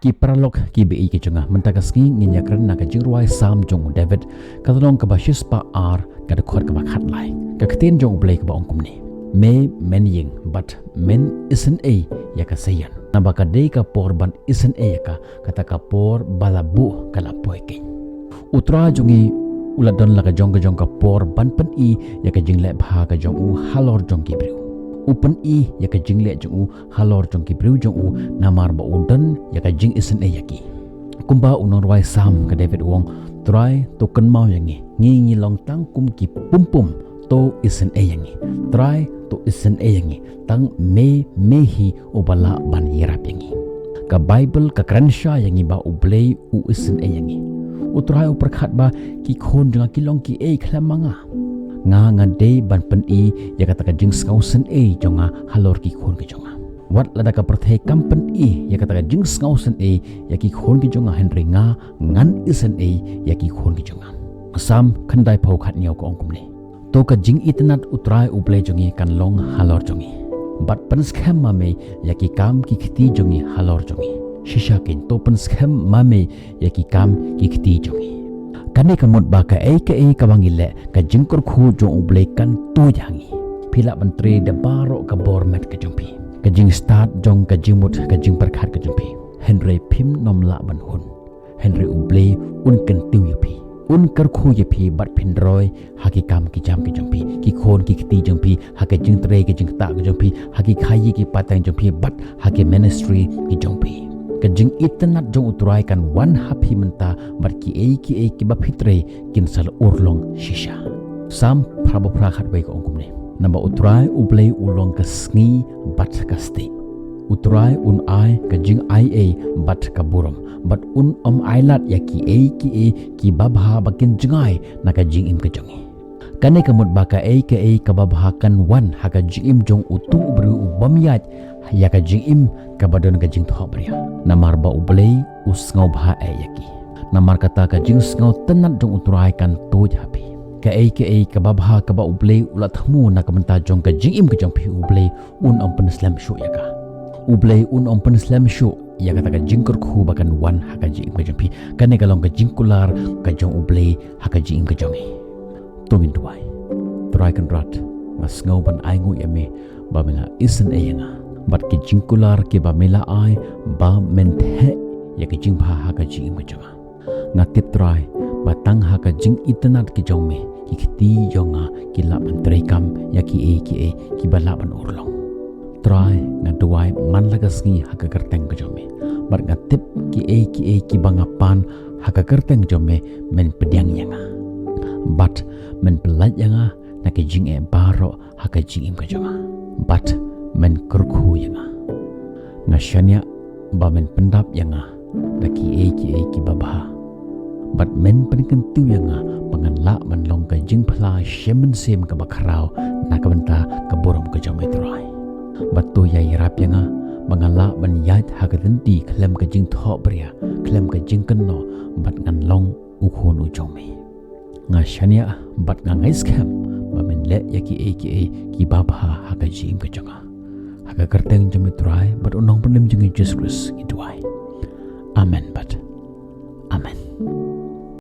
ki paralok ki baieid ke jongah mentaka sngi nginjakren na ka jingduwai Salm jong David katolong ka basis pa ka dkhot ka bakhat lai ka kten jong Khublei ka ba ongkum ni me men ying but men sngi ya ka sayan na baka dei ka por ban sngi ya ka kata ka por balabu kala poike utra jongi uladon la ka jong ka por ban pen I ya ka jingle bha ka jong u halor jong ki bru upen I ya ka jingle jong u halor jong ki bru jong u namar ba udan ya ka jing sngi ya ki kumba unor wai Sam ka David wong try to kan mau yangi ngi long tang kum ki pum to sngi yangi try to sngi yangi tang me hi ubala ban yirap yangi ka Bible ka kransha yangi ba U Blei Um sngi yangi utrai uperkhat ba ki khon dengan kilong ki khlamanga nga dei ban pen I ya kata ka jingsuk sngi jonga halor ki khon ke jonga wat lada ka perthai kampen I ya kata ka jingsuk sngi ya ki khon ki jonga henry nga ngan sngi ya ki khon ki jonga Sam khandai phau khat niaw ko ongkum ni to ka jing itnat utrai U Blei jongi kan long halor jongi bat pen scam ma me ya ki kam ki khti jongi halor jongi shisha kin to pen scam ma me ya ki kam ki khti jongi kane kamot ba ka ka bangile ka jingkor khu jong U Blei kan to jangi phila bantre de baro ka bormet ka jongpi ka jing start jong ka jingmut ka jing perkhat ka jongpi henry phim nom la ban hun henry U Blei un kan tiu yapi un kar khu yapi bat phindroi haki kam ki jam ki jongpi ki khon ki khti jongpi haki jingtrei ki jingta ki jongpi haki khai ki patang jongpi bat haki ministry ki jongpi ka jing itnat jong utrai kan one happy mynta bat ki ba phitre kin sal urlong shisha Sam prabo prakhat bai ko ongkum ni namba utrai U Blei ulong ka sngi bat ka sti utrai un ai ka jing ia bat ka burom bat un ailat ya ki babha bakin jingai na ka jing im ka jongi kane kamut ba ka ka babha kan wan ha ka jing im jong utu bru ubamyat ya ka jing im ka badon ka jing tho bria namar ba U Blei sngew bha yaki namar kata ka jing sngew tenat jong utrai kan to hapi ka ka babha ka ba U Blei ulat thmu na ka menta jong ka jing im ka jong phi U Blei un pen slam shu ya ka U Blei un pen slam shu ya kata ka jingkor khu bakan wan ha ka jing im ka jong phi kane ka long ka jingkular ka jong U Blei ha ka jing im ka jong tungin duai try kan rat nga sngew ban ai ngu yame ba mela sngi nga bat ki jingkular ki ba mela ai ba menthe ya ki jing bha ha ka jing im ka jong nga tip try batang ha ka jing itnat ki jong me ki khti jonga ki la ban trei kam ya ki ba la ban urlong try nga duai man la ka sngi ha ka karteng ka jong me bar nga tip ki banga pan ha ka karteng jong me men pediang yanga bat men pelat yanga na ki jing baro ha ka jing im ka jong bat men kurku yanga nga shanya ba men pendap yanga na ki babha bat men penken tu yanga pangan la man long ka jing phla mynsiem ka bakhrau na ka bynta ka burom ka jong metrai bat tu yai rap yanga bangala ban yat ha ka tenti khlem ka jing tho bria khlem ka jing kan no bat ngan long u khon u jong me nga shania bat nga ngai scam ba men le ya ki babha ha ka jing ka jonga ha ka karteng jong metrai bat unong penem jing Jesus Christ itu ai amen bat amen